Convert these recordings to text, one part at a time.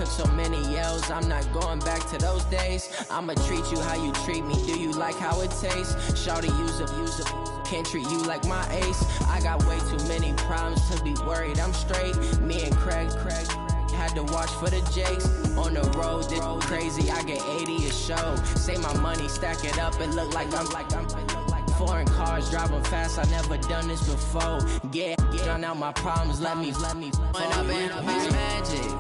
took so many yells, I'm not going back to those days. I'ma treat you how you treat me, do you like how it tastes? Shawty, use up, can't treat you like my ace. I got way too many problems to be worried, I'm straight. Me and Craig had to watch for the Jakes. On the road, this crazy, I get 80 a show. Say my money, stack it up, it look like I'm foreign cars, driving fast, I never done this before. Drown out my problems, let me When up it's magic.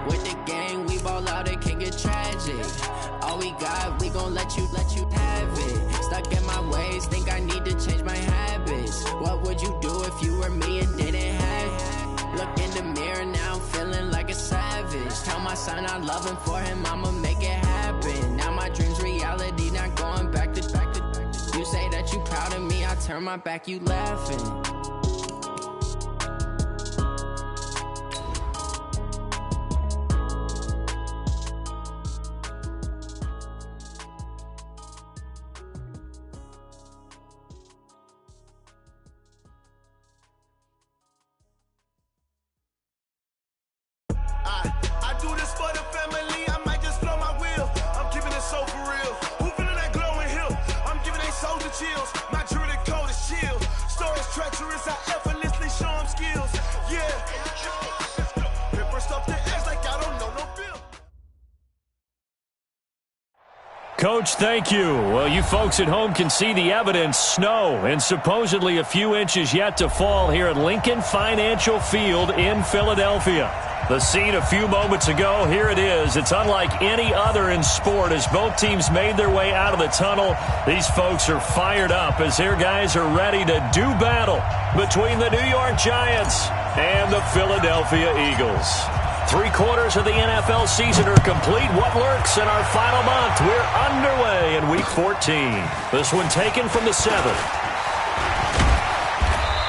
With the gang, we ball out, it can get tragic. All we got, we gon' let you have it. Stuck in my ways, think I need to change my habits. What would you do if you were me and didn't have it? Look in the mirror now, I'm feeling like a savage. Tell my son I love him, for him I'ma make it happen. Now my dream's reality, not going back to You say that you proud of me, I turn my back, you laughing. I do this for the family, I might just blow my wheel. I'm keeping it so for real. Who feeling that glowing hill? I'm giving they soldier chills. My jewelry code is chill. Stories treacherous, I effortlessly show them skills. Yeah. Pepper stuff the ass like I don't know no bill. Coach, thank you. Well, you folks at home can see the evidence. Snow and supposedly a few inches yet to fall here at Lincoln Financial Field in Philadelphia. The scene a few moments ago, here it is. It's unlike any other in sport as both teams made their way out of the tunnel. These folks are fired up as their guys are ready to do battle between the New York Giants and the Philadelphia Eagles. 3/4 of the NFL season are complete. What lurks in our final month? We're underway in Week 14. This one taken from the 7th.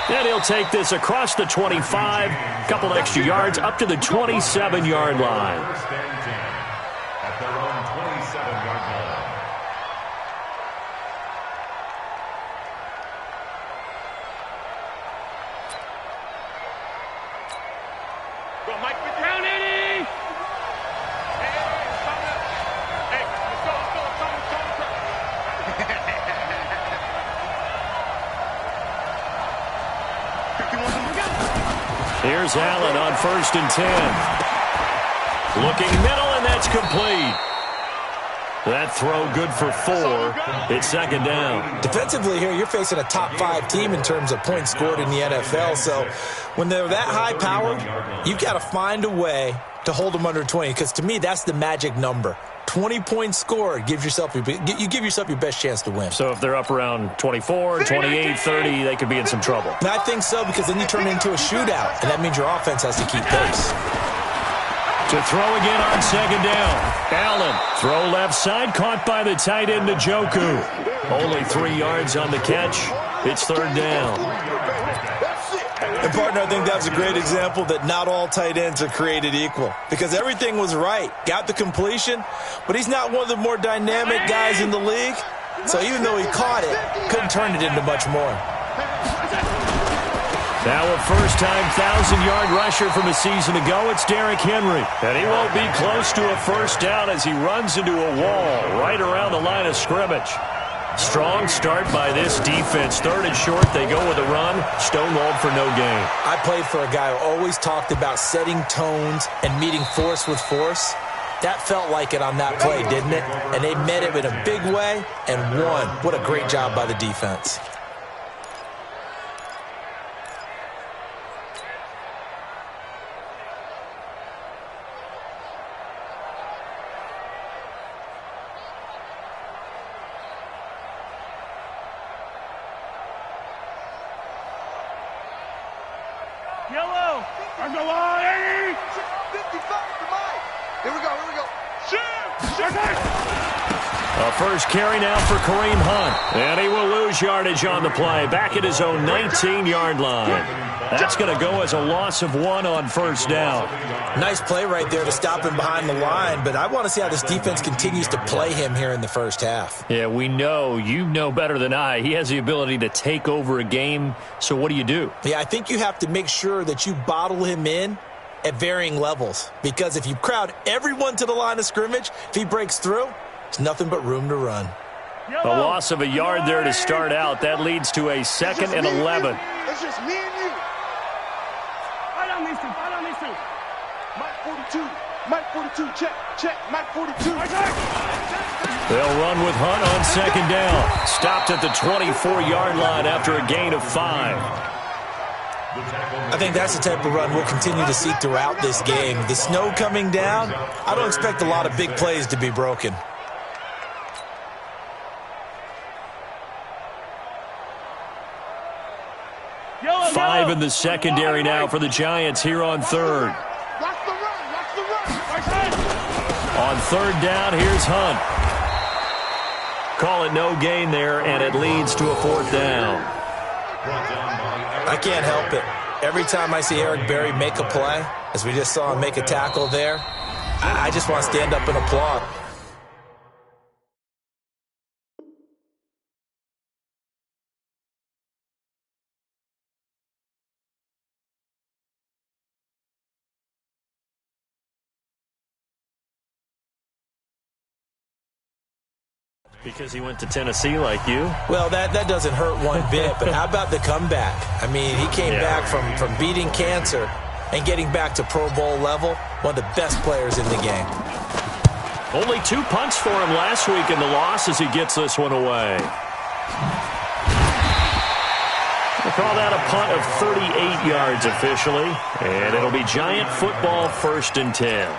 And he'll take this across the 25, couple extra yards up to the 27-yard line. At their own 27-yard line. Go, Mike, put down, Eddie! Hey, let's go. Here's Allen on 1st and 10. Looking middle, and that's complete. That throw good for 4. It's 2nd down. Defensively here, you're facing a top 5 team in terms of points scored in the NFL. So when they're that high powered, you've got to find a way to hold them under 20. Because to me, that's the magic number. 20 points scored, you give yourself your best chance to win. So if they're up around 24, 28, 30, they could be in some trouble. And I think so, because then you turn it into a shootout, and that means your offense has to keep pace. To throw again on 2nd down. Allen, throw left side, caught by the tight end Njoku. Only 3 yards on the catch. It's 3rd down. And, partner, I think that was a great example that not all tight ends are created equal, because everything was right. Got the completion, but he's not one of the more dynamic guys in the league. So even though he caught it, couldn't turn it into much more. Now a first-time 1,000-yard rusher from a season ago, it's Derrick Henry. And he won't be close to a first down as he runs into a wall right around the line of scrimmage. Strong start by this defense. 3rd and short, they go with a run. Stonewalled for no gain. I played for a guy who always talked about setting tones and meeting force with force. That felt like it on that play, didn't it? And they met it in a big way and won. What a great job by the defense. Yellow! On the line, Eddie! 55 to Mike. Here we go. Shoot! A first carry now for Kareem Hunt. And he will lose yardage on the play. Back at his own 19-yard line. That's going to go as a loss of 1 on 1st down. Nice play right there to stop him behind the line, but I want to see how this defense continues to play him here in the first half. Yeah, we know. You know better than I. He has the ability to take over a game, so what do you do? Yeah, I think you have to make sure that you bottle him in at varying levels. Because if you crowd everyone to the line of scrimmage, if he breaks through, there's nothing but room to run. A loss of a yard there to start out. That leads to a 2nd and 11. It's just me and you. Fight on these two. Fight on these two. Mike 42. Mike 42. Check. Mike 42. They'll run with Hunt on 2nd down. Stopped at the 24-yard line after a gain of 5. I think that's the type of run we'll continue to see throughout this game. The snow coming down, I don't expect a lot of big plays to be broken. Five in the secondary now for the Giants here on 3rd. Watch the run. On 3rd down, here's Hunt. Call it no gain there, and it leads to a 4th down. I can't help it. Every time I see Eric Berry make a play, as we just saw him make a tackle there, I just want to stand up and applaud. Because he went to Tennessee like you? Well, that doesn't hurt one bit, but how about the comeback? I mean, he came back from beating cancer and getting back to Pro Bowl level, one of the best players in the game. Only 2 punts for him last week in the loss as he gets this one away. We'll call that a punt of 38 yards officially, and it'll be Giant football 1st and 10.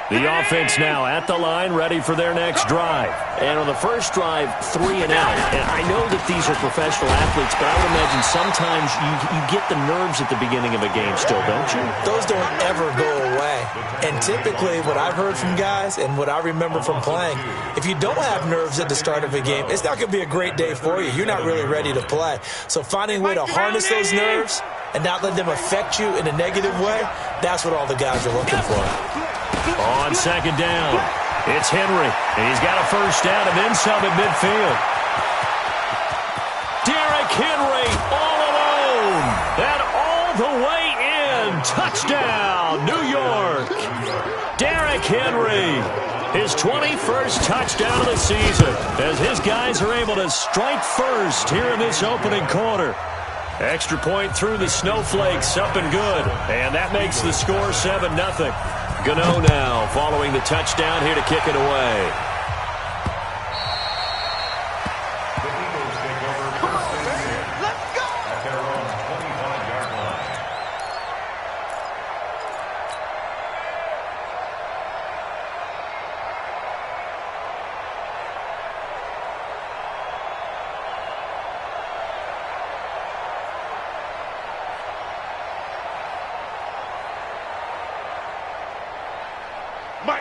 The offense now at the line, ready for their next drive. And on the first drive, 3 and out. And I know that these are professional athletes, but I would imagine sometimes you get the nerves at the beginning of a game still, don't you? Those don't ever go away. And typically what I've heard from guys and what I remember from playing, if you don't have nerves at the start of a game, it's not going to be a great day for you. You're not really ready to play. So finding a way to harness those nerves and not let them affect you in a negative way, that's what all the guys are looking for. On 2nd down, it's Henry. And he's got a 1st down and then some at midfield. Derrick Henry all alone. And all the way in. Touchdown, New York. Derrick Henry. His 21st touchdown of the season as his guys are able to strike first here in this opening quarter. Extra point through the snowflakes, up and good. And that makes the score 7-0. Gano now following the touchdown here to kick it away. The Eagles take over 1st and 10 at their own 25-yard line.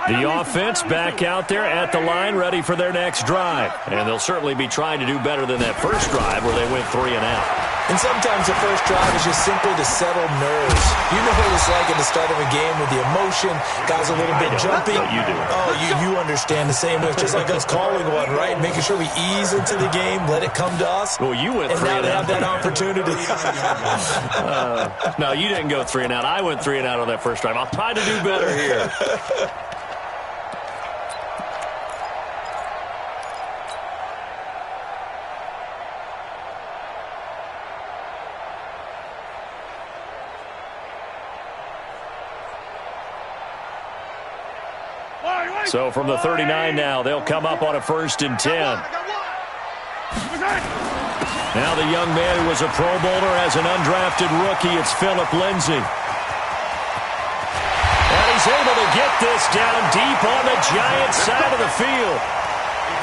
The offense back out there at the line, ready for their next drive. And they'll certainly be trying to do better than that first drive where they went 3 and out. And sometimes the first drive is just simply to settle nerves. You know what it's like at the start of a game with the emotion, guys a little bit jumpy. You do. Oh, you understand the same way. It's just like us calling one, right? Making sure we ease into the game, let it come to us. Well, you went 3 and out. And now they have that opportunity. No, you didn't go 3 and out. I went 3 and out on that first drive. I'll try to do better here. So from the 39 now, they'll come up on a 1st and 10. Now the young man who was a Pro Bowler as an undrafted rookie, it's Philip Lindsay. And he's able to get this down deep on the Giants side of the field.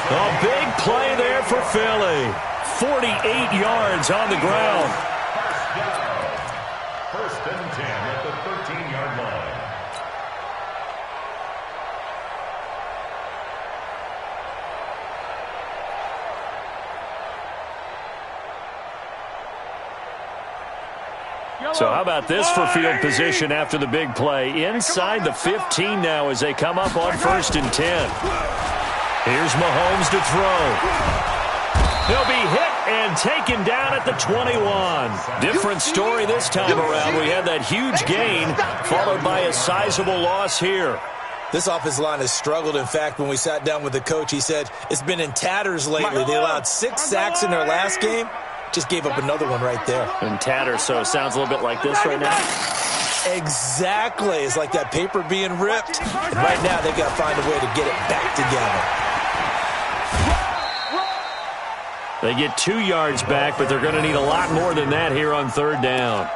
A big play there for Philly. 48 yards on the ground. 1st and 10 at the 13-yard line. So how about this for field position after the big play? Inside the 15 now as they come up on 1st and 10. Here's Mahomes to throw. He'll be hit and taken down at the 21. Different story this time around. We had that huge gain followed by a sizable loss here. This offensive line has struggled. In fact, when we sat down with the coach, he said it's been in tatters lately. They allowed 6 sacks in their last game. Just gave up another one right there. In tatters, so it sounds a little bit like this right now. Exactly. It's like that paper being ripped. And right now, they've got to find a way to get it back together. They get 2 yards back, but they're going to need a lot more than that here on 3rd down.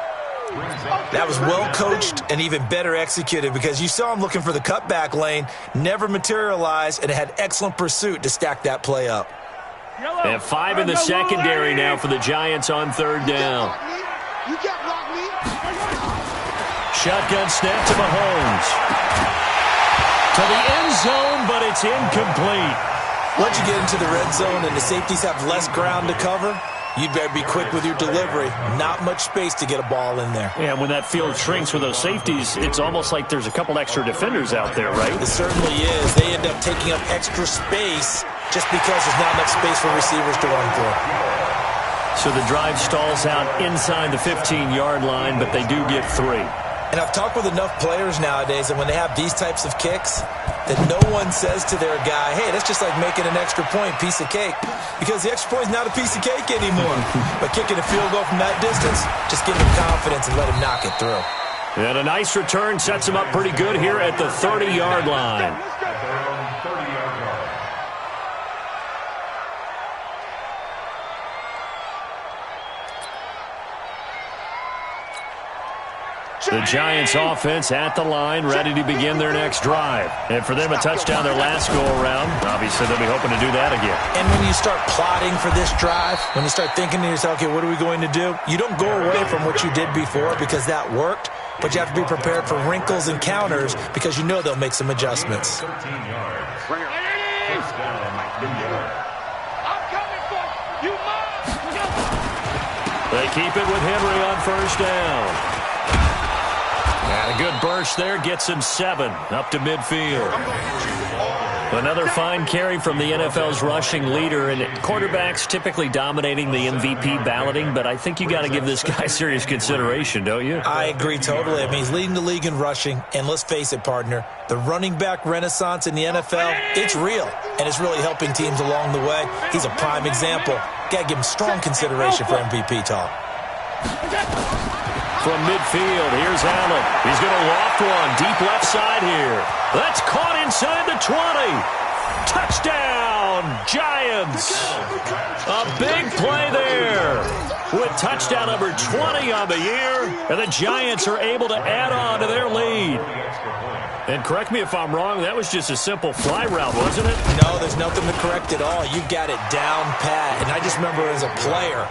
That was well coached and even better executed because you saw him looking for the cutback lane, never materialized, and had excellent pursuit to stack that play up. They have 5 in the secondary now for the Giants on 3rd down. Shotgun snap to Mahomes. To the end zone, but it's incomplete. Once you get into the red zone and the safeties have less ground to cover, you better be quick with your delivery. Not much space to get a ball in there. Yeah, when that field shrinks with those safeties, it's almost like there's a couple extra defenders out there, right? It certainly is. They end up taking up extra space just because there's not enough space for receivers to run through. So the drive stalls out inside the 15-yard line, but they do get 3. And I've talked with enough players nowadays that when they have these types of kicks, that no one says to their guy, hey, that's just like making an extra point, piece of cake. Because the extra point is not a piece of cake anymore. But kicking a field goal from that distance, just give him confidence and let him knock it through. And a nice return sets him up pretty good here at the 30-yard line. The Giants offense at the line, ready to begin their next drive. And for them, a touchdown their last go-around. Obviously, they'll be hoping to do that again. And when you start plotting for this drive, when you start thinking to yourself, okay, what are we going to do? You don't go away from what you did before because that worked, but you have to be prepared for wrinkles and counters because you know they'll make some adjustments. 13 yards. First down, 2 yards. They keep it with Henry on first down. And a good burst there gets him 7 up to midfield. Another fine carry from the NFL's rushing leader, and quarterbacks typically dominating the MVP balloting, but I think you got to give this guy serious consideration, don't you? I agree totally. I mean, he's leading the league in rushing, and let's face it, partner, the running back renaissance in the NFL, it's real, and it's really helping teams along the way. He's a prime example. Got to give him strong consideration for MVP talk. From midfield, here's Allen. He's going to loft one deep left side here. That's caught inside the 20. Touchdown, Giants. A big play there with touchdown number 20 on the year. And the Giants are able to add on to their lead. And correct me if I'm wrong, that was just a simple fly route, wasn't it? No, there's nothing to correct at all. You got it down pat. And I just remember as a player,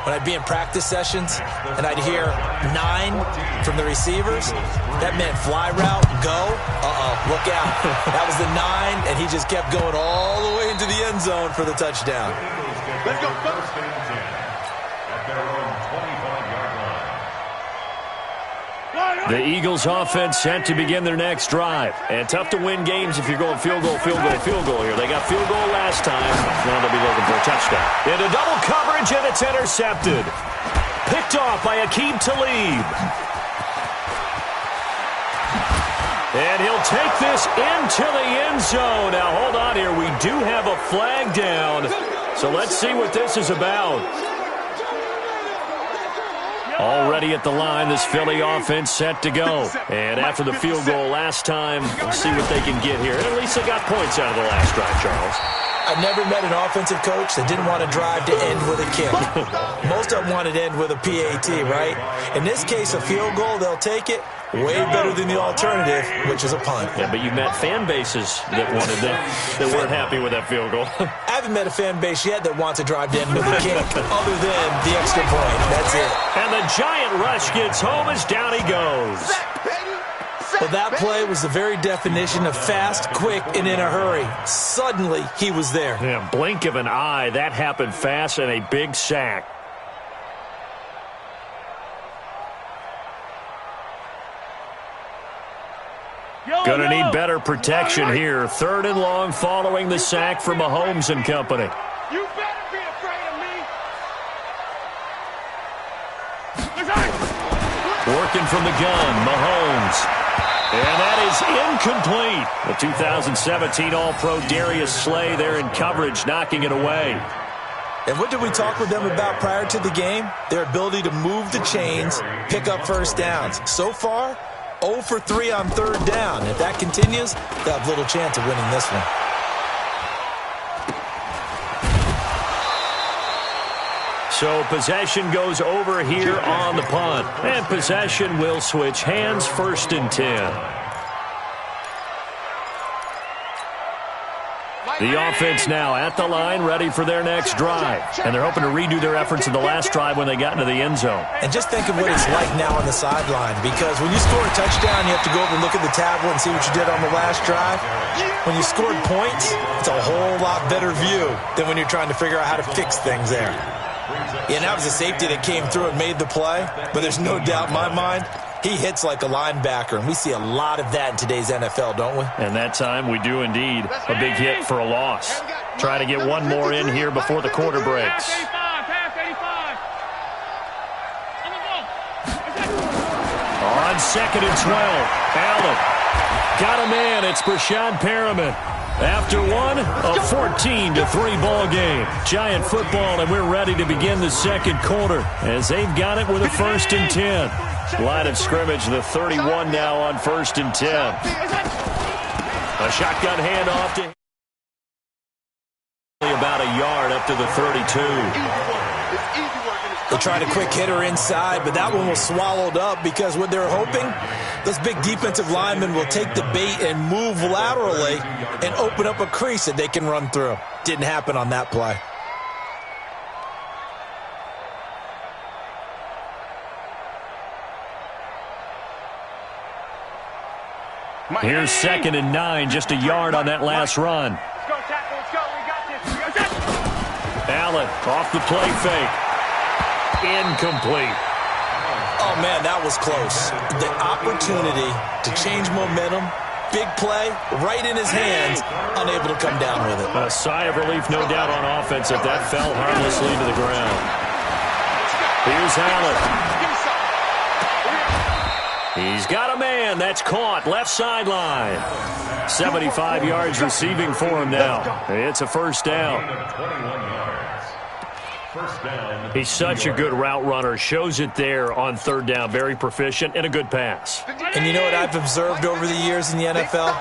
when I'd be in practice sessions and I'd hear 9 from the receivers, that meant fly route, go, look out. That was the 9, and he just kept going all the way into the end zone for the touchdown. Let's go. First and 10 at their own 25-yard line. The Eagles offense set to begin their next drive. And tough to win games if you're going field goal here. They got field goal last time. Now they'll be looking for a touchdown. Into double coverage, and it's intercepted. Picked off by Aqib Talib. And he'll take this into the end zone. Now, hold on here. We do have a flag down. So let's see what this is about. Already at the line, this Philly offense set to go. And after the field goal last time, we'll see what they can get here. And at least they got points out of the last drive, Charles. I've never met an offensive coach that didn't want to drive to end with a kick. Most of them wanted to end with a PAT, right? In this case, a field goal, they'll take it. Way better than the alternative, which is a punt. Yeah, but you met fan bases that wanted that weren't happy with that field goal. I haven't met a fan base yet that wants to drive to end with a kick, other than the extra point. That's it. And the giant rush gets home as down he goes. Well, that play was the very definition of fast, quick, and in a hurry. Suddenly, he was there. Yeah, blink of an eye. That happened fast, and a big sack. Going to need better protection here. 3rd and long following the sack from Mahomes and company. You better be afraid of me. Working from the gun, Mahomes. And that is incomplete. The 2017 All-Pro Darius Slay there in coverage, knocking it away. And what did we talk with them about prior to the game? Their ability to move the chains, pick up first downs. So far, 0 for 3 on third down. If that continues, they'll have little chance of winning this one. So possession goes over here on the punt. And possession will switch hands, 1st and 10. The offense now at the line, ready for their next drive. And they're hoping to redo their efforts in the last drive when they got into the end zone. And just think of what it's like now on the sideline, because when you score a touchdown, you have to go over and look at the tablet and see what you did on the last drive. When you scored points, it's a whole lot better view than when you're trying to figure out how to fix things there. Yeah, that was a safety that came through and made the play, but there's no doubt in my mind, he hits like a linebacker, and we see a lot of that in today's NFL, don't we? And that time we do indeed. A big hit for a loss. Trying to get one more in here before the quarter breaks. On 2nd and 12, Allen got a man. It's Brashad Perriman. After one, a 14-3 ball game. Giant football, and we're ready to begin the second quarter as they've got it with a 1st and 10. Line of scrimmage, the 31 now on 1st and 10. A shotgun handoff to about a yard up to the 32. They tried a quick hitter inside, but that one was swallowed up because what they're hoping, those big defensive linemen will take the bait and move laterally and open up a crease that they can run through. Didn't happen on that play. Here's 2nd and 9, just a yard on that last run. Let's go, tackle, let's go. We got this. We got this. Allen off the play fake. Incomplete. Oh, man, that was close. The opportunity to change momentum, big play, right in his hands, unable to come down with it. A sigh of relief, no doubt, on offense if that fell harmlessly to the ground. Here's Allen. He's got a man. That's caught. Left sideline. 75 yards receiving for him now. It's a 1st down. He's such a good route runner. Shows it there on 3rd down. Very proficient and a good pass. And you know what I've observed over the years in the NFL?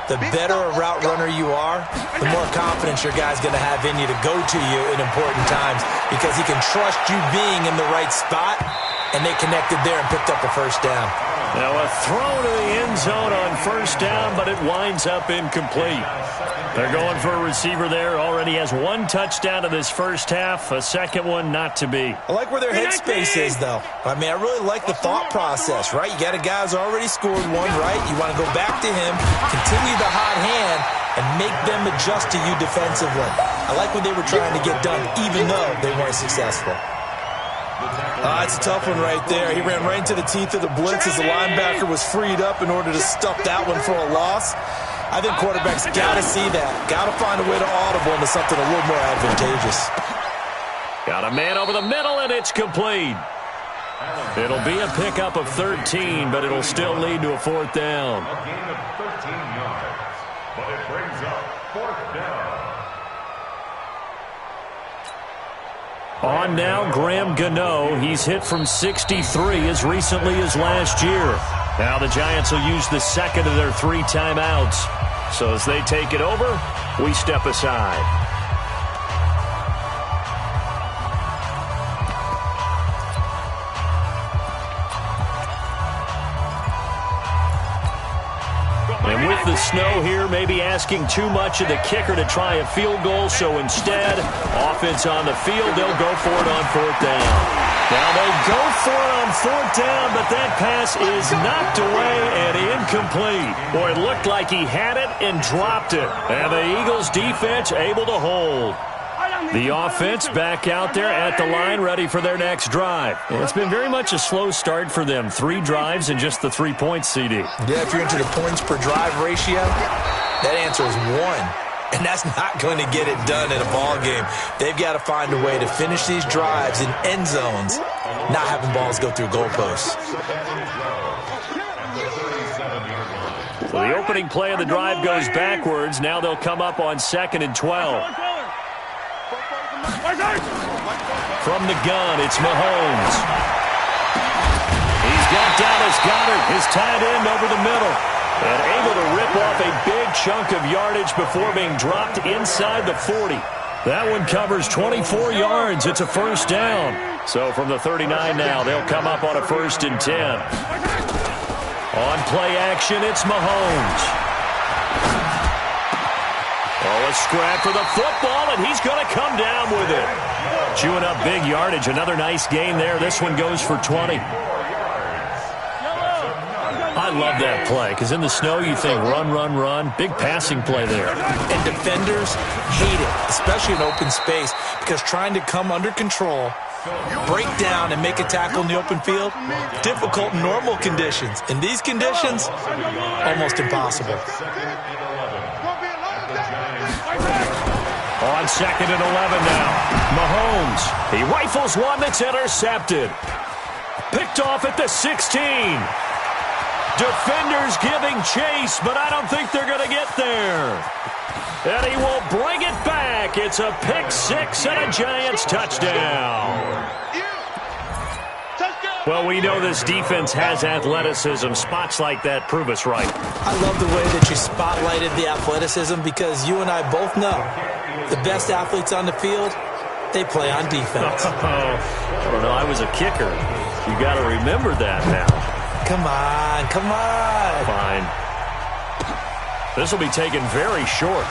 The better a route runner you are, the more confidence your guy's going to have in you to go to you in important times because he can trust you being in the right spot, and they connected there and picked up a 1st down. Now a throw to the end zone on 1st down, but it winds up incomplete. They're going for a receiver there. Already has 1 touchdown in this 1st half. A 2nd one not to be. I like where their headspace is, though. I mean, I really like the thought process, right? You got a guy who's already scored one, right? You want to go back to him, continue the hot hand, and make them adjust to you defensively. I like what they were trying to get done, even though they weren't successful. It's a tough one right there. He ran right into the teeth of the blitz as the linebacker was freed up in order to stuff that one for a loss. I think quarterbacks got to see that. Got to find a way to audible into something a little more advantageous. Got a man over the middle, and it's complete. It'll be a pickup of 13, but it'll still lead to a 4th down. A gain of 13 yards, but it brings up 4th down. On now, Graham Gano. He's hit from 63 as recently as last year. Now the Giants will use the 2nd of their 3 timeouts. So as they take it over, we step aside. And with the snow here, maybe asking too much of the kicker to try a field goal. So instead, offense on the field, they'll go for it on 4th down. Now they go for it on 4th down, but that pass is knocked away and incomplete. Boy, it looked like he had it and dropped it. And the Eagles defense able to hold. The offense back out there at the line, ready for their next drive. And it's been very much a slow start for them. 3 drives and just the 3 points, CD. Yeah, if you're into the points per drive ratio, that answer is 1. And that's not going to get it done in a ball game. They've got to find a way to finish these drives in end zones not having balls go through goalposts. So the opening play of the drive goes backwards. Now they'll come up on 2nd and 12. From the gun, it's Mahomes. He's got Dallas Goedert, his tight end, over the middle. And able to rip off a big chunk of yardage before being dropped inside the 40. That one covers 24 yards. It's a first down. So from the 39 now, they'll come up on a 1st and 10. On play action, it's Mahomes. Oh, a scrap for the football, and he's going to come down with it. Chewing up big yardage. Another nice gain there. This one goes for 20. I love that play, because in the snow you think run, run, run. Big passing play there. And defenders hate it, especially in open space, because trying to come under control, break down, and make a tackle in the open field, difficult in normal conditions. In these conditions, almost impossible. On 2nd and 11 now, Mahomes. He rifles one that's intercepted. Picked off at the 16. Defenders giving chase, but I don't think they're going to get there. And he will bring it back. It's a pick 6 and a Giants touchdown. Well, we know this defense has athleticism. Spots like that prove us right. I love the way that you spotlighted the athleticism, because you and I both know the best athletes on the field, they play on defense. I don't know. I was a kicker. You got to remember that now. Come on, come on. Fine. This will be taken very short.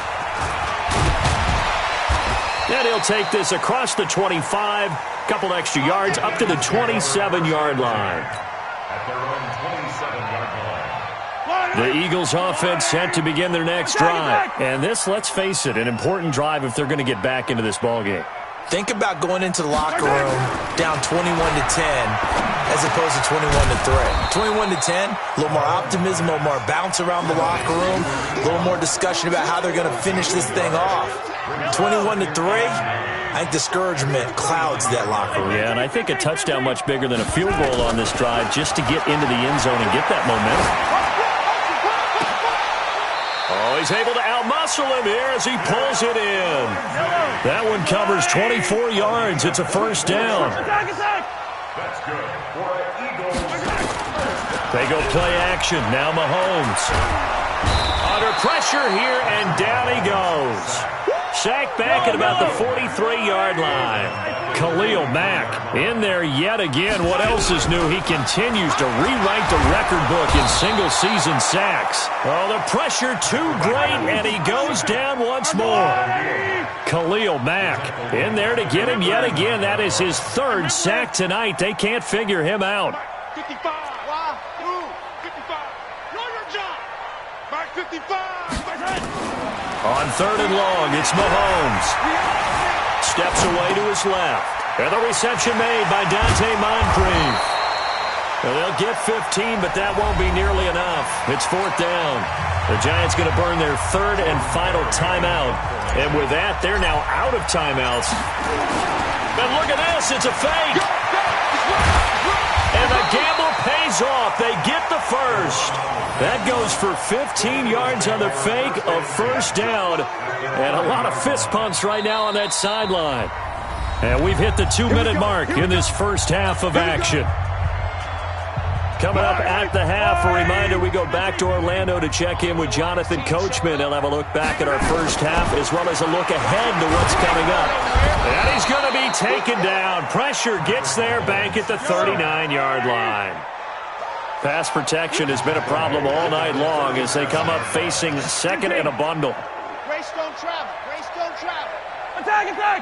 And he'll take this across the 25, couple extra yards, up to the 27-yard line. At their own 27-yard line. The Eagles offense set to begin their next drive. And this, let's face it, an important drive if they're going to get back into this ballgame. Think about going into the locker room down 21-10 as opposed to 21-3. 21-10, a little more optimism, a little more bounce around the locker room, a little more discussion about how they're going to finish this thing off. 21-3, I think discouragement clouds that locker room. Yeah, and I think a touchdown much bigger than a field goal on this drive just to get into the end zone and get that momentum. Oh, he's able to outmuscle him here as he pulls it in. That one covers 24 yards. It's a first down. That's good for an Eagles. They go play action. Now Mahomes. Under pressure here, and down he goes. Sacked back at about the 43-yard line. Khalil Mack in there yet again. What else is new? He continues to rewrite the record book in single-season sacks. Oh, the pressure too great, and he goes down once more. Khalil Mack in there to get him yet again. That is his 3rd sack tonight. They can't figure him out. 55. Wow. 55. Know your job. Back 55. On 3rd and long, it's Mahomes. Steps away to his left. And the reception made by Dante Moncrief. Well, they'll get 15, but that won't be nearly enough. It's 4th down. The Giants going to burn their 3rd and final timeout. And with that, they're now out of timeouts. And look at this. It's a fake. And the gamble pays off. They get the first. That goes for 15 yards on the fake, a first down. And a lot of fist pumps right now on that sideline. And we've hit the 2-minute mark in this first half of action. Coming up at the half, a reminder, we go back to Orlando to check in with Jonathan Coachman. He'll have a look back at our first half as well as a look ahead to what's coming up. And he's going to be taken down. Pressure gets there back at the 39-yard line. Pass protection has been a problem all night long as they come up facing 2nd and a bundle. Grace don't travel. Grace don't travel. Attack, attack.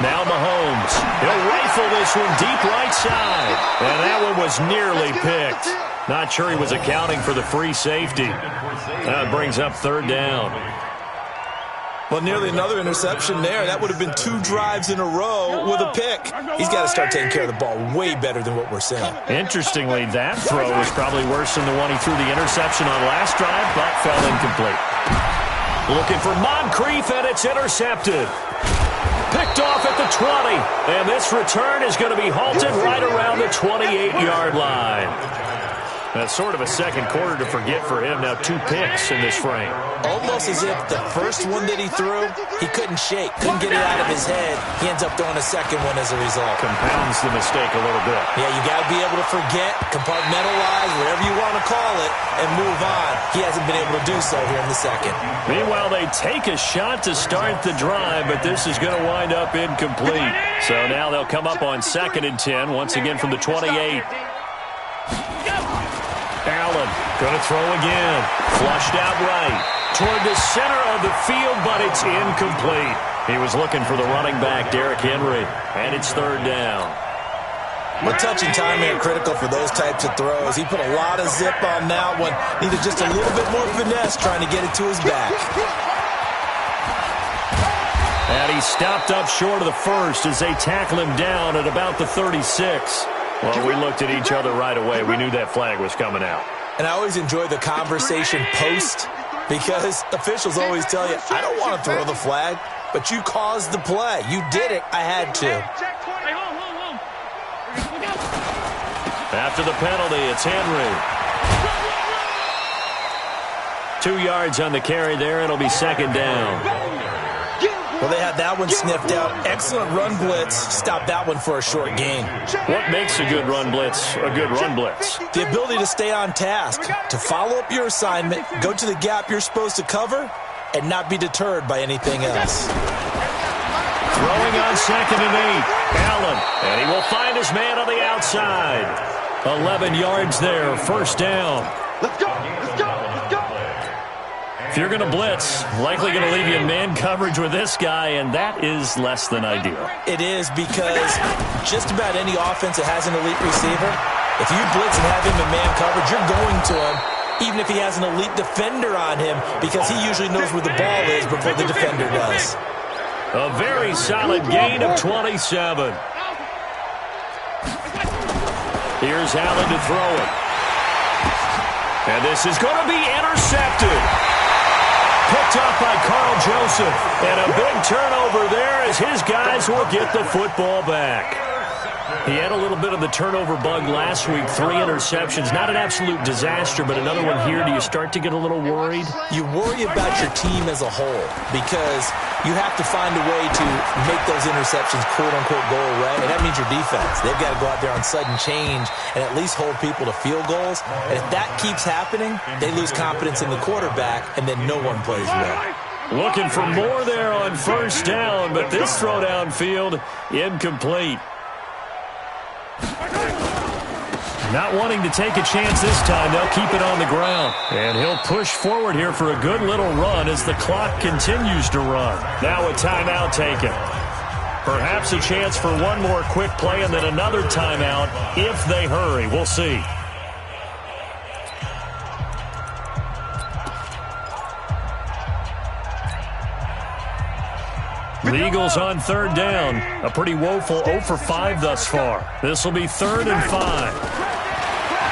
Now Mahomes. He'll rifle this one deep right side. And that one was nearly picked. Not sure he was accounting for the free safety. That brings up 3rd down. Well, nearly another interception there. That would have been 2 drives in a row with a pick. He's got to start taking care of the ball way better than what we're seeing. Interestingly, that throw was probably worse than the one he threw the interception on last drive, but fell incomplete. Looking for Moncrief, and it's intercepted. Picked off at the 20. And this return is going to be halted right around the 28-yard line. That's sort of a second quarter to forget for him. Now 2 picks in this frame. Almost as if the first one that he threw, he couldn't shake, couldn't get it out of his head. He ends up throwing a second one as a result. Compounds the mistake a little bit. Yeah, you got to be able to forget, compartmentalize, whatever you want to call it, and move on. He hasn't been able to do so here in the second. Meanwhile, they take a shot to start the drive, but this is going to wind up incomplete. So now they'll come up on 2nd and 10, once again from the 28. Allen going to throw again. Flushed out right. Toward the center of the field, but it's incomplete. He was looking for the running back, Derrick Henry, and it's 3rd down. But touch and timing are critical for those types of throws. He put a lot of zip on that one. Needed just a little bit more finesse trying to get it to his back. And he stopped up short of the first as they tackle him down at about the 36. Well, we looked at each other right away. We knew that flag was coming out. And I always enjoy the conversation post because officials always tell you, I don't want to throw the flag, but you caused the play. You did it. I had to. After the penalty, it's Henry. 2 yards on the carry there. It'll be 2nd down. Well, they had that one sniffed out. Excellent run blitz. Stop that one for a short gain. What makes a good run blitz a good run blitz? The ability to stay on task, to follow up your assignment, go to the gap you're supposed to cover, and not be deterred by anything else. Throwing on 2nd and 8. Allen, and he will find his man on the outside. 11 yards there, 1st down. Let's go, let's go, let's go. If you're going to blitz, likely going to leave you in man coverage with this guy, and that is less than ideal. It is because just about any offense that has an elite receiver, if you blitz and have him in man coverage, you're going to him, even if he has an elite defender on him, because he usually knows where the ball is before the defender does. A very solid gain of 27. Here's Allen to throw it. And this is going to be intercepted. Picked off by Carl Joseph. And a big turnover there as his guys will get the football back. He had a little bit of the turnover bug last week. 3 interceptions. Not an absolute disaster, but another one here. Do you start to get a little worried? You worry about your team as a whole because you have to find a way to make those interceptions quote-unquote go away, and that means your defense. They've got to go out there on sudden change and at least hold people to field goals. And if that keeps happening, they lose confidence in the quarterback, and then no one plays well. Looking for more there on 1st down, but this throw downfield incomplete. Not wanting to take a chance this time, they'll keep it on the ground. And he'll push forward here for a good little run as the clock continues to run. Now a timeout taken. Perhaps a chance for one more quick play and then another timeout if they hurry. We'll see. The Eagles on 3rd down. A pretty woeful 0 for 5 thus far. This will be 3rd and 5.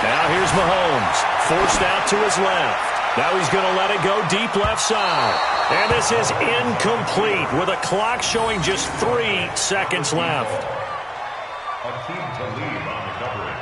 Now here's Mahomes, forced out to his left. Now he's going to let it go deep left side. And this is incomplete with a clock showing just 3 seconds left. A team to lead on the coverage.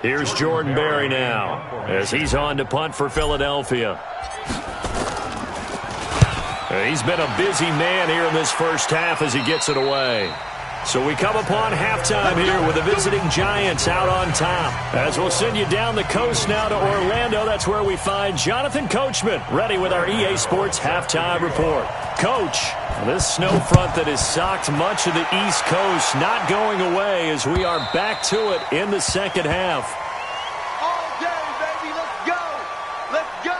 Here's Jordan Berry now as he's on to punt for Philadelphia. He's been a busy man here in this first half as he gets it away. So we come upon halftime here with the visiting Giants out on top. As we'll send you down the coast now to Orlando, that's where we find Jonathan Coachman ready with our EA Sports halftime report. Coach, this snow front that has socked much of the East Coast not going away as we are back to it in the second half. All day, baby. Let's go. Let's go.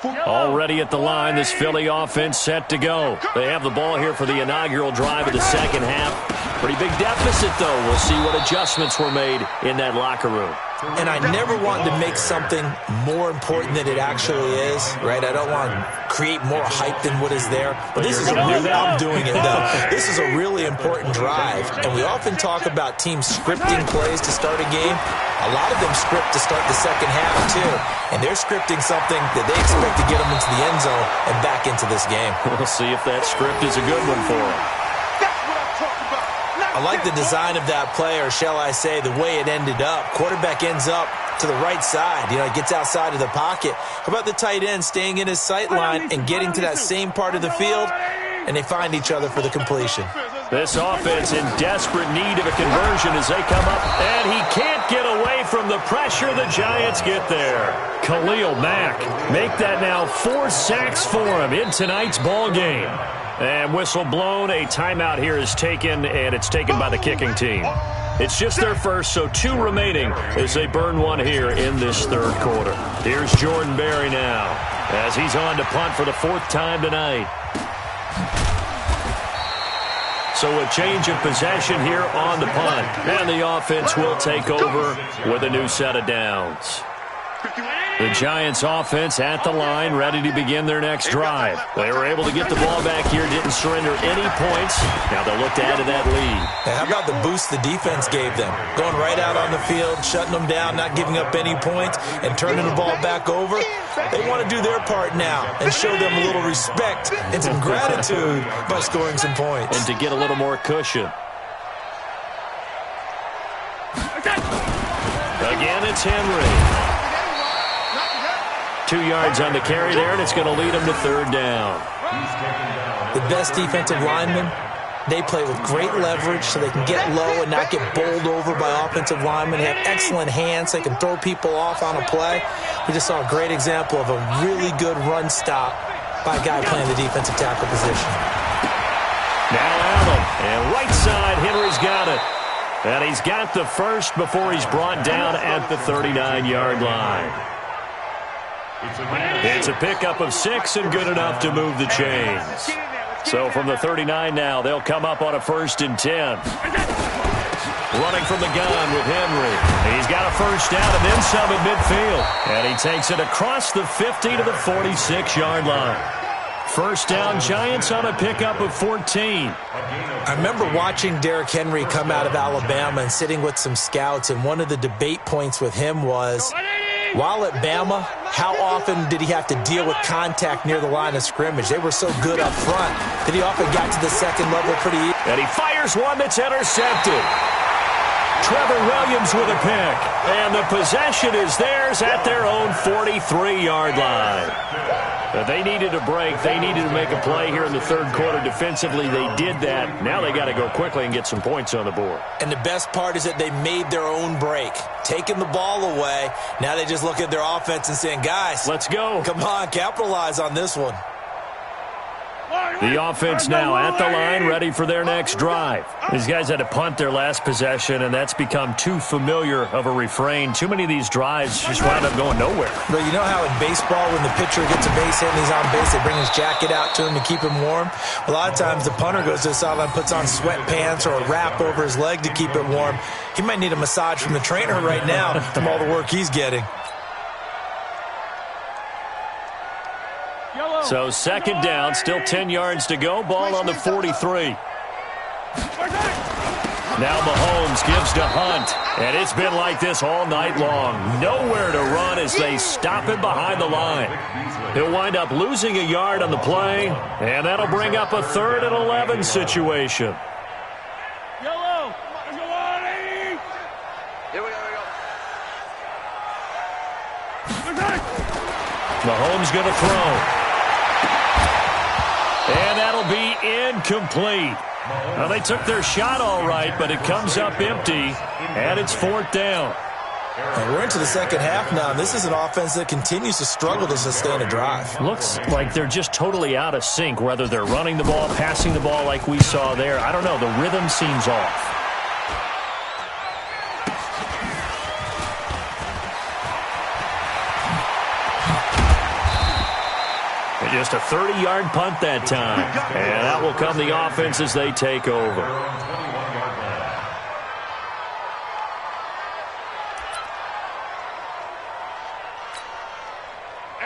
Already at the line, this Philly offense set to go. They have the ball here for the inaugural drive of the second half. Pretty big deficit, though. We'll see what adjustments were made in that locker room. And I never want to make something more important than it actually is, right? I don't want to create more hype than what is there. But this is I'm doing it, though. This is a really important drive. And we often talk about teams scripting plays to start a game. A lot of them script to start the second half, too. And they're scripting something that they expect to get them into the end zone and back into this game. We'll see if that script is a good one for them. I like the design of that play, or shall I say, the way it ended up. Quarterback ends up to the right side. He gets outside of the pocket. How about the tight end staying in his sight line and getting to that same part of the field, and they find each other for the completion. This offense in desperate need of a conversion as they come up, and he can't get away from the pressure. The Giants get there. Khalil Mack make that now 4 sacks for him in tonight's ball game. And whistle blown, a timeout here is taken, and it's taken by the kicking team. It's just their first, so 2 remaining as they burn one here in this third quarter. Here's Jordan Berry now as he's on to punt for the 4th time tonight. So a change of possession here on the punt, and the offense will take over with a new set of downs. The Giants offense at the line, ready to begin their next drive. They were able to get the ball back here, didn't surrender any points. Now they'll look to add to that lead. And how about the boost the defense gave them? Going right out on the field, shutting them down, not giving up any points, and turning the ball back over. They want to do their part now and show them a little respect and some gratitude by scoring some points. And to get a little more cushion. Again, it's Henry. 2 yards on the carry there, and it's going to lead them to 3rd down. The best defensive linemen, they play with great leverage so they can get low and not get bowled over by offensive linemen. They have excellent hands. They can throw people off on a play. We just saw a great example of a really good run stop by a guy playing the defensive tackle position. Now Allen, and right side, Henry's got it. And he's got the first before he's brought down at the 39-yard line. It's a pickup of 6 and good enough to move the chains. So from the 39 now, they'll come up on a 1st and 10. Running from the gun with Henry. He's got a first down and then some at midfield. And he takes it across the 50 to the 46-yard line. First down, Giants on a pickup of 14. I remember watching Derrick Henry come out of Alabama and sitting with some scouts, and one of the debate points with him was, while at Bama, how often did he have to deal with contact near the line of scrimmage? They were so good up front that he often got to the second level pretty easy. And he fires one that's intercepted. Trevor Williams with a pick. And the possession is theirs at their own 43-yard line. They needed a break. They needed to make a play here in the 3rd quarter. Defensively, they did that. Now they got to go quickly and get some points on the board. And the best part is that they made their own break. Taking the ball away. Now they just look at their offense and saying, guys, let's go. Come on, capitalize on this one. The offense now at the line, ready for their next drive. These guys had to punt their last possession, and that's become too familiar of a refrain. Too many of these drives just wound up going nowhere. But you know how in baseball, when the pitcher gets a base hit and he's on base, they bring his jacket out to him to keep him warm? A lot of times the punter goes to the sideline, puts on sweatpants or a wrap over his leg to keep it warm. He might need a massage from the trainer right now from all the work he's getting. So 2nd down, still 10 yards to go. Ball on the 43. Now Mahomes gives to Hunt. And it's been like this all night long. Nowhere to run as they stop him behind the line. He'll wind up losing a yard on the play. And that'll bring up a 3rd and 11 situation. Yellow. Here we go. Mahomes going to throw. And that'll be incomplete. Well, they took their shot all right, but it comes up empty, and it's 4th down. And we're into the second half now. This is an offense that continues to struggle to sustain a drive. Looks like they're just totally out of sync, whether they're running the ball, passing the ball like we saw there. I don't know. The rhythm seems off. Just a 30-yard punt that time. And out will come the offense as they take over.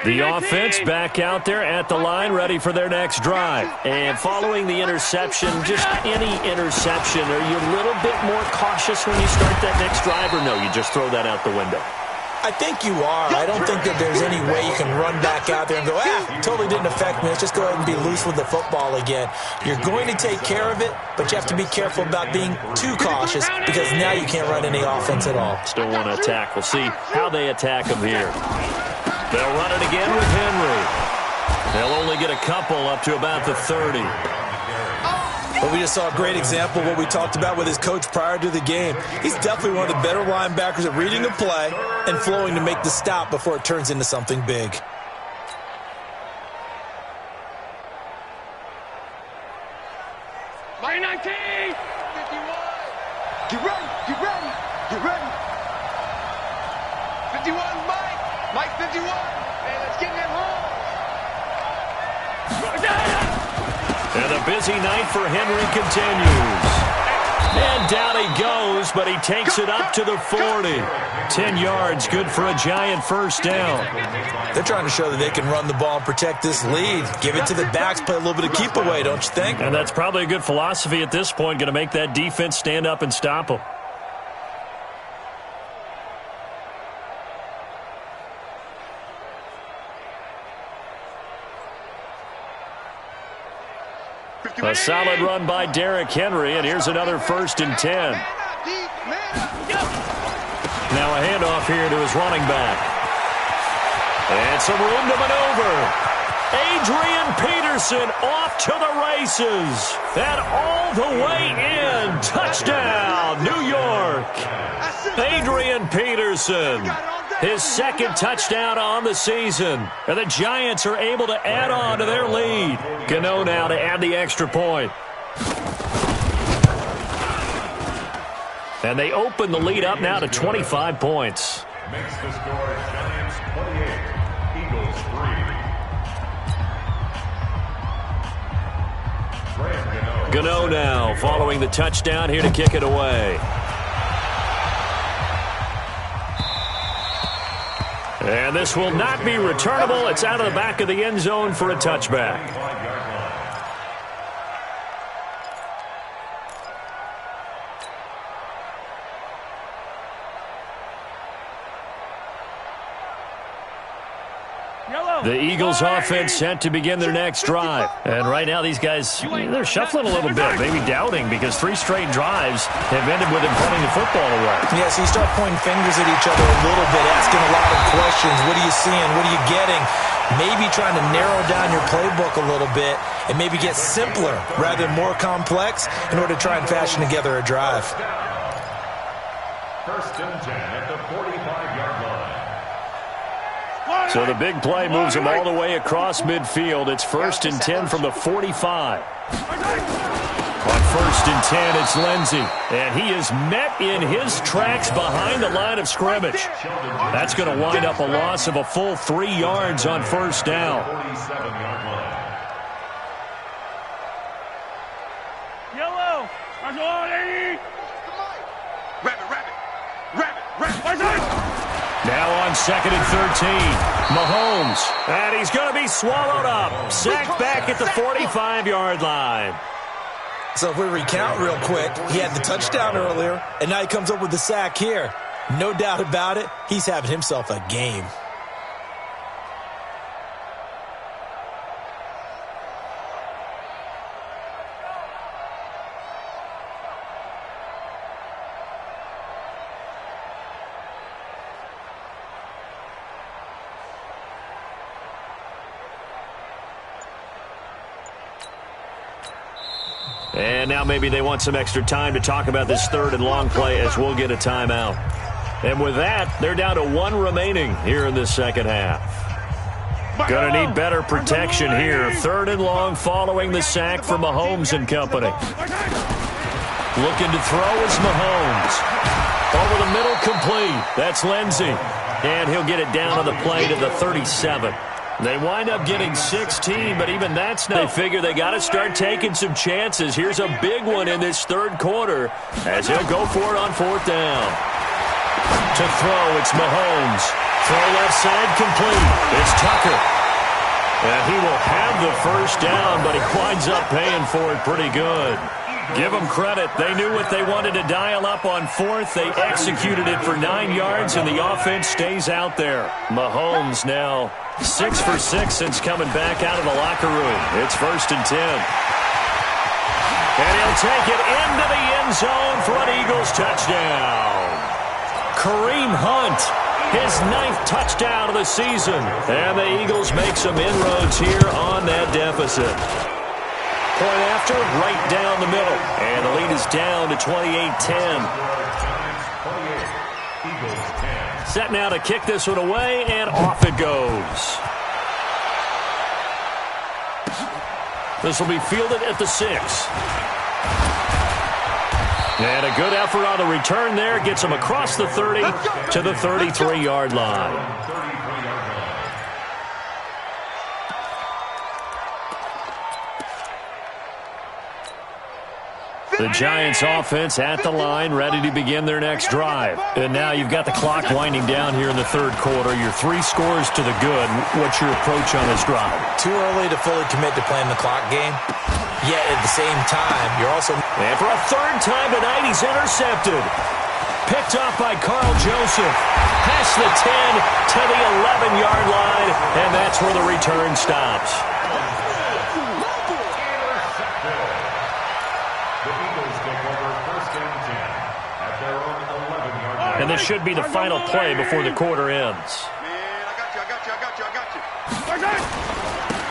The offense back out there at the line, ready for their next drive. And following the interception, just any interception, are you a little bit more cautious when you start that next drive, or no, you just throw that out the window? I think you are. I don't think that there's any way you can run back out there and go, totally didn't affect me. Let's just go ahead and be loose with the football again. You're going to take care of it, but you have to be careful about being too cautious because now you can't run any offense at all. Still want to attack. We'll see how they attack him here. They'll run it again with Henry. They'll only get a couple up to about the 30. But we just saw a great example of what we talked about with his coach prior to the game. He's definitely one of the better linebackers at reading a play and flowing to make the stop before it turns into something big. By 19! 51! Get ready! Get ready! Get ready! 51, Mike! Mike 51! Man, let's get him home! And the busy night for Henry continues. And down he goes, but he takes it up to the 40. 10 yards, good for a giant first down. They're trying to show that they can run the ball and protect this lead. Give it to the backs, play a little bit of keep away, don't you think? And that's probably a good philosophy at this point, going to make that defense stand up and stop them. A solid run by Derrick Henry, and here's another 1st and 10. Now a handoff here to his running back. And some room to maneuver. Adrian Peterson off to the races. And all the way in. Touchdown, New York. Adrian Peterson. His 2nd touchdown on the season. And the Giants are able to add on to their lead. Gano now to add the extra point. And they open the lead up now to 25 points. Makes the score Giants 28, Eagles 3. Gano now following the touchdown here to kick it away. And this will not be returnable. It's out of the back of the end zone for a touchback. The Eagles offense set to begin their next drive. And right now these guys, they're shuffling a little bit, maybe doubting, because 3 straight drives have ended with them putting the football away. Yeah, so you start pointing fingers at each other a little bit, asking a lot of questions. What are you seeing? What are you getting? Maybe trying to narrow down your playbook a little bit and maybe get simpler rather than more complex in order to try and fashion together a drive. 1st and 10 at the 45-yard line. So the big play moves him all the way across midfield. It's 1st and 10 from the 45. On 1st and 10, it's Lindsey. And he is met in his tracks behind the line of scrimmage. That's going to wind up a loss of a full 3 yards on 1st down. 47-yard line. Yellow! I'm going! Rabbit! Now on 2nd and 13, Mahomes. And he's going to be swallowed up. Sacked back at the 45-yard line. So if we recount real quick, he had the touchdown earlier, and now he comes up with the sack here. No doubt about it, he's having himself a game. And now maybe they want some extra time to talk about this 3rd and long play as we'll get a timeout. And with that, they're down to 1 remaining here in this 2nd half. Going to need better protection here. 3rd and long following the sack from Mahomes and company. Looking to throw is Mahomes. Over the middle, complete. That's Lindsey. And he'll get it down on the play to the 37. They wind up getting 16, but even that's not. They figure they got to start taking some chances. Here's a big one in this third quarter as he'll go for it on fourth down. To throw, it's Mahomes. Throw left side complete. It's Tucker. And he will have the first down, but he winds up paying for it pretty good. Give them credit. They knew what they wanted to dial up on fourth. They executed it for 9 yards, and the offense stays out there. Mahomes now 6 for 6 since coming back out of the locker room. It's 1st and 10. And he'll take it into the end zone for an Eagles touchdown. Kareem Hunt, his 9th touchdown of the season. And the Eagles make some inroads here on that deficit. Point after, right down the middle. And the lead is down to 28-10. Set now to kick this one away, and off it goes. This will be fielded at the 6. And a good effort on the return there. Gets him across the 30 to the 33-yard line. The Giants offense at the line, ready to begin their next drive. And now you've got the clock winding down here in the third quarter. You're 3 scores to the good. What's your approach on this drive? Too early to fully commit to playing the clock game. Yet at the same time, you're also... And for a third time tonight, he's intercepted. Picked off by Carl Joseph. Past the 10 to the 11-yard line. And that's where the return stops. And this should be the final play before the quarter ends.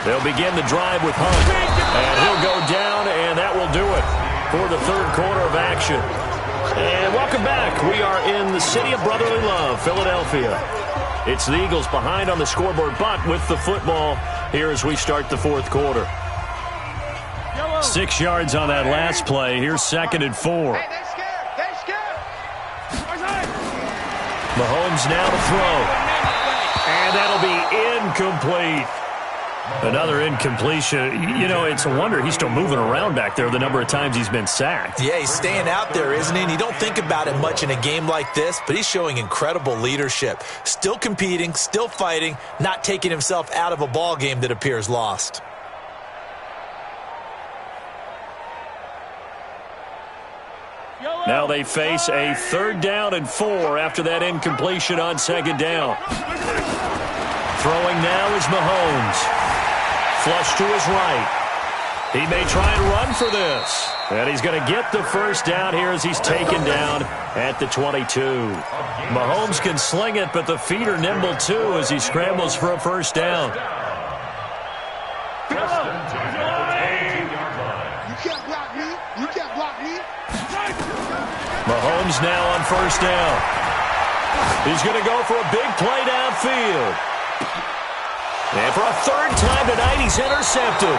They'll begin the drive with Hunt. And he'll go down, and that will do it for the third quarter of action. And welcome back. We are in the city of brotherly love, Philadelphia. It's the Eagles behind on the scoreboard, but with the football here as we start the fourth quarter. 6 yards on that last play. Here's 2nd and 4. Mahomes now to throw. And that'll be incomplete. Another incompletion. You know, it's a wonder he's still moving around back there the number of times he's been sacked. Yeah, he's staying out there, isn't he? And you don't think about it much in a game like this, but he's showing incredible leadership. Still competing, still fighting, not taking himself out of a ball game that appears lost. Now they face a 3rd down and 4 after that incompletion on 2nd down. Throwing now is Mahomes. Flush to his right. He may try and run for this. And he's going to get the first down here as he's taken down at the 22. Mahomes can sling it, but the feet are nimble too as he scrambles for a first down. Mahomes now on first down. He's going to go for a big play downfield. And for a 3rd time tonight, he's intercepted.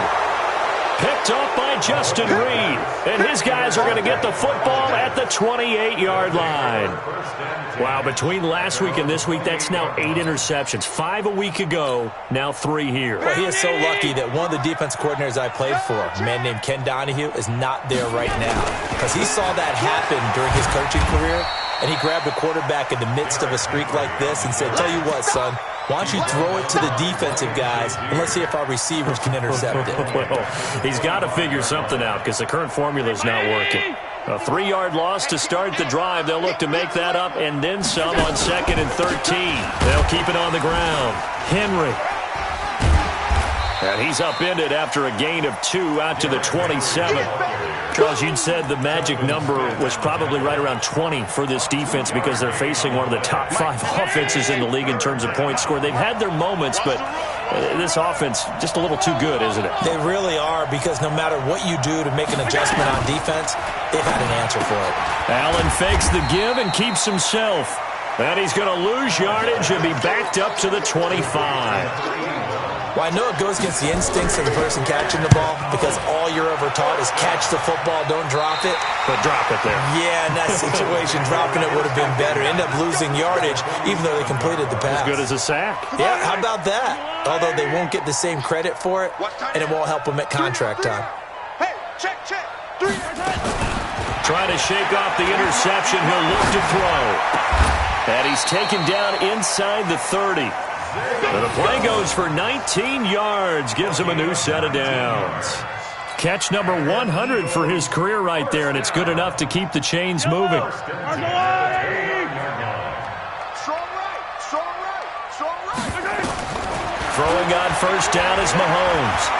Picked off by Justin Reed. And his guys are going to get the football at the 28-yard line. Wow, between last week and this week, that's now 8 interceptions. 5 a week ago, now 3 here. Well, he is so lucky that one of the defense coordinators I played for, a man named Ken Donahue, is not there right now. Because he saw that happen during his coaching career, and he grabbed a quarterback in the midst of a streak like this and said, tell you what, son, why don't you throw it to the defensive guys, and let's see if our receivers can intercept it. Well, he's got to figure something out because the current formula is not working. A 3-yard loss to start the drive. They'll look to make that up and then some on 2nd and 13. They'll keep it on the ground. Henry. And he's upended after a gain of 2 out to the 27. Charles, you'd said the magic number was probably right around 20 for this defense because they're facing one of the top 5 offenses in the league in terms of points scored. They've had their moments, but this offense just a little too good, isn't it? They really are, because no matter what you do to make an adjustment on defense, they've had an answer for it. Allen fakes the give and keeps himself. And he's going to lose yardage and be backed up to the 25. Well, I know it goes against the instincts of the person catching the ball because all you're ever taught is catch the football, don't drop it. But drop it there. Yeah, in that situation, dropping it would have been better. End up losing yardage even though they completed the pass. As good as a sack. Yeah, how about that? Although they won't get the same credit for it, and it won't help them at contract time. Hey, check. 3 Trying to shake off the interception. He'll look to throw. And he's taken down inside the 30. But the play goes for 19 yards. Gives him a new set of downs. Catch number 100 for his career right there, and it's good enough to keep the chains moving. Strong right. Throwing on first down is Mahomes.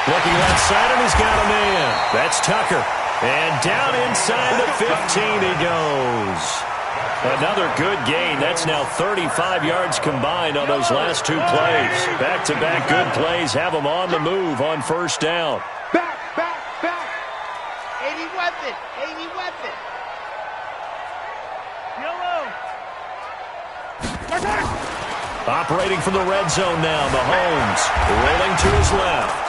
Looking left side, and he's got a man. That's Tucker. And down inside the 15 he goes. Another good gain. That's now 35 yards combined on those last 2 plays. Back-to-back good plays have them on the move on first down. Back. 80 weapon. Yellow. Operating from the red zone now, Mahomes rolling to his left.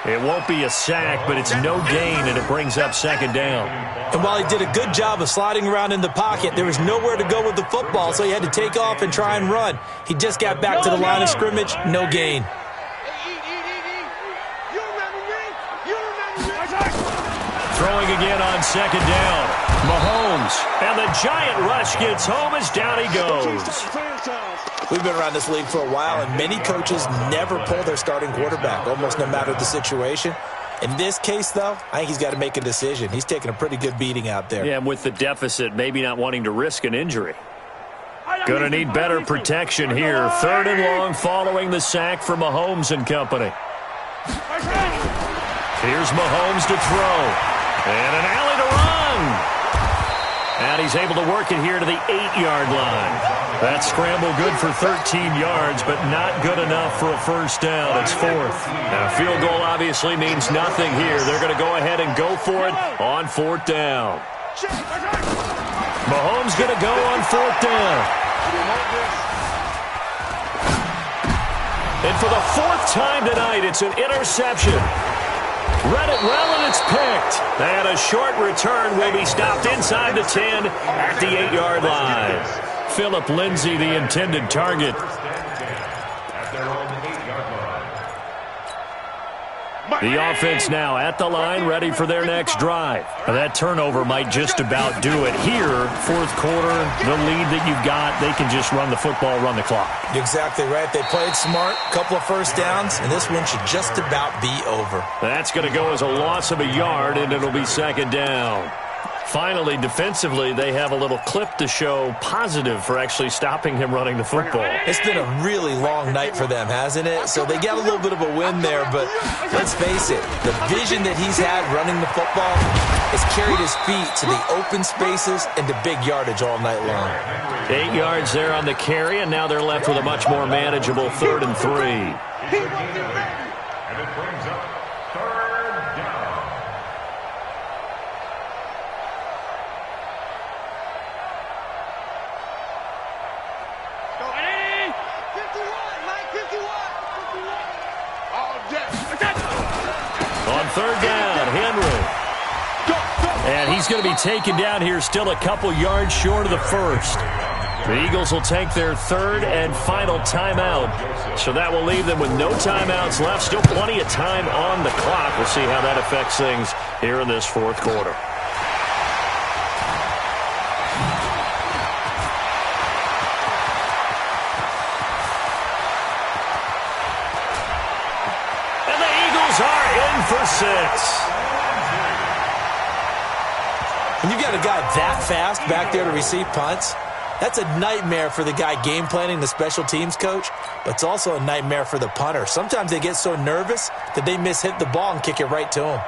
It won't be a sack, but it's no gain, and it brings up second down. And while he did a good job of sliding around in the pocket, there was nowhere to go with the football, so he had to take off and try and run. He just got back to the line of scrimmage, no gain. Throwing again on second down. Mahomes, and the giant rush gets home as down he goes. We've been around this league for a while, and many coaches never pull their starting quarterback, almost no matter the situation. In this case, though, I think he's got to make a decision. He's taking a pretty good beating out there. Yeah, and with the deficit, maybe not wanting to risk an injury. Going to need better protection here. 3rd and long following the sack for Mahomes and company. Here's Mahomes to throw. And an alley to run. And he's able to work it here to the 8-yard line. That scramble good for 13 yards, but not good enough for a first down. It's 4th. Now, field goal obviously means nothing here. They're going to go ahead and go for it on 4th down. Mahomes going to go on 4th down. And for the 4th time tonight, it's an interception. Read it well, and it's picked. And a short return will be stopped inside the 10 at the 8-yard line. Philip Lindsay, the intended target. The offense now at the line, ready for their next drive. That turnover might just about do it here. 4th quarter, the lead that you've got, they can just run the football, run the clock. You're exactly right. They played smart, couple of first downs, and this one should just about be over. That's going to go as a loss of a yard, and it'll be second down. Finally, defensively, they have a little clip to show positive for actually stopping him running the football. It's been a really long night for them, hasn't it? So they got a little bit of a win there, but let's face it, the vision that he's had running the football has carried his feet to the open spaces and to big yardage all night long. 8 yards there on the carry, and now they're left with a much more manageable 3rd and 3. And it brings up 3rd down. On 3rd down, Henry. And he's going to be taken down here, still a couple yards short of the 1st. The Eagles will take their 3rd and final timeout. So that will leave them with no timeouts left. Still plenty of time on the clock. We'll see how that affects things here in this 4th quarter. And the Eagles are in for 6. When you've got a guy that fast back there to receive punts, that's a nightmare for the guy game planning, the special teams coach, but it's also a nightmare for the punter. Sometimes they get so nervous that they hit the ball and kick it right to him.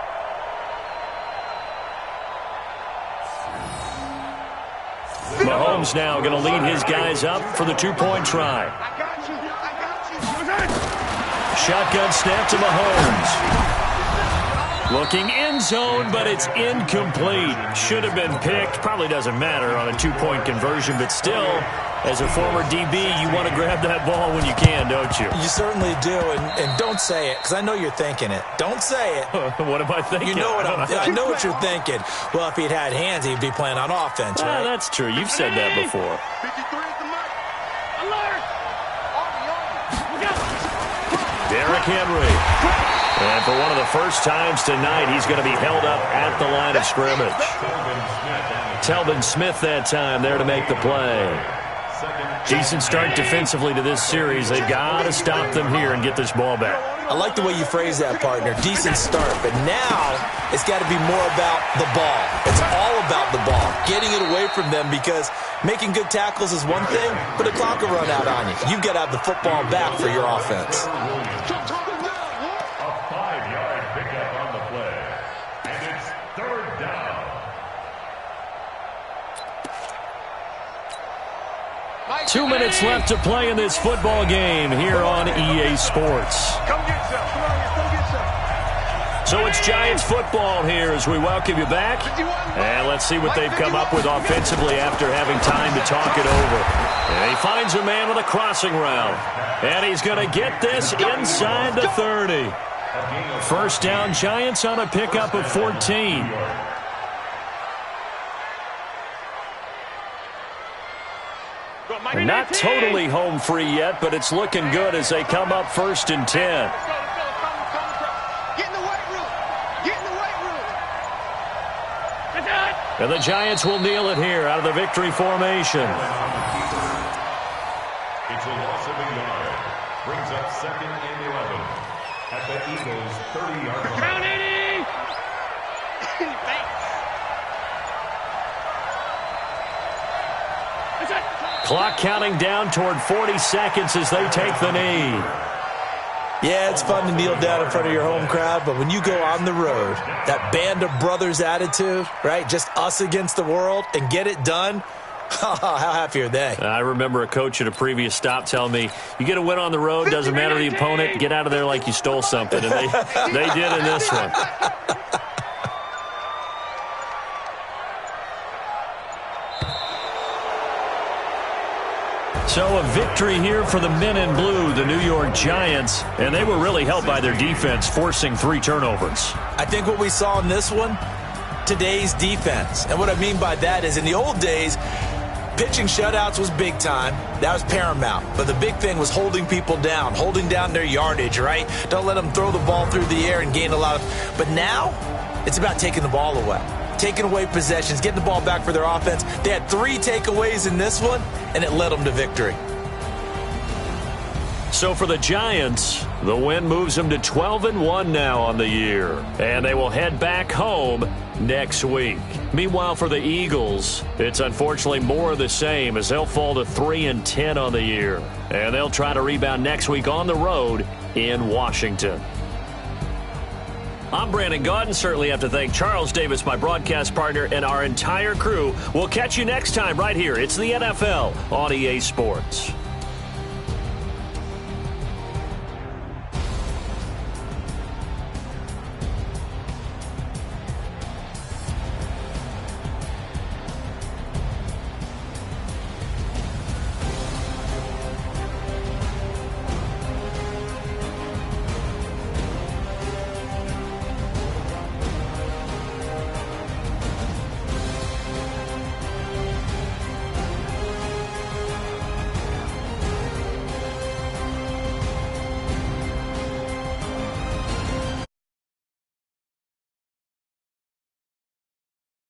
Mahomes now going to lead his guys up for the 2-point try. Shotgun snap to Mahomes. Looking end zone, but it's incomplete. Should have been picked. Probably doesn't matter on a 2-point conversion, but still, as a former DB, you want to grab that ball when you can, don't you? You certainly do, and don't say it, because I know you're thinking it. Don't say it. What am I thinking? You know what I know what you're thinking. Well, if he'd had hands, he'd be playing on offense, right? That's true. You've said that before. 53 is the mark. Alert! Derrick Henry. And for one of the first times tonight, he's going to be held up at the line of scrimmage. Telvin Smith that time there to make the play. Decent start defensively to this series. They've got to stop them here and get this ball back. I like the way you phrase that, partner. Decent start. But now it's got to be more about the ball. It's all about the ball. Getting it away from them, because making good tackles is one thing, but the clock will run out on you. You've got to have the football back for your offense. A 5-yard pickup on the play. And it's third down. Nice. 2 minutes left to play in this football game here on EA Sports. Come get some. Come on, go get some. So it's Giants football here as we welcome you back. And let's see what they've come up with offensively after having time to talk it over. And he finds a man with a crossing route. And he's going to get this inside the 30. First down, Giants on a pickup of 14. And not totally home free yet, but it's looking good as they come up 1st and 10. Get in the weight room. Get in the weight room. And the Giants will kneel it here out of the victory formation. It's a loss of a yard. Brings up 2nd and 11 at the Eagles' 30-yard line. Count 80! Clock counting down toward 40 seconds as they take the knee. Yeah, it's fun to kneel down in front of your home crowd, but when you go on the road, that band of brothers attitude, right, just us against the world, and get it done, how happy are they? I remember a coach at a previous stop telling me, you get a win on the road, doesn't matter the opponent, get out of there like you stole something. And they did in this one. So a victory here for the men in blue, the New York Giants, and they were really helped by their defense, forcing 3 turnovers. I think what we saw in this one, today's defense. And what I mean by that is in the old days, pitching shutouts was big time. That was paramount. But the big thing was holding people down, holding down their yardage, right? Don't let them throw the ball through the air and gain a lot of... But now, it's about taking the ball away. Taking away possessions, getting the ball back for their offense. They had 3 takeaways in this one, and it led them to victory. So for the Giants, the win moves them to 12-1 now on the year. And they will head back home next week. Meanwhile, for the Eagles, it's unfortunately more of the same as they'll fall to 3-10 on the year. And they'll try to rebound next week on the road in Washington. I'm Brandon Gaudin. Certainly have to thank Charles Davis, my broadcast partner, and our entire crew. We'll catch you next time right here. It's the NFL on EA Sports.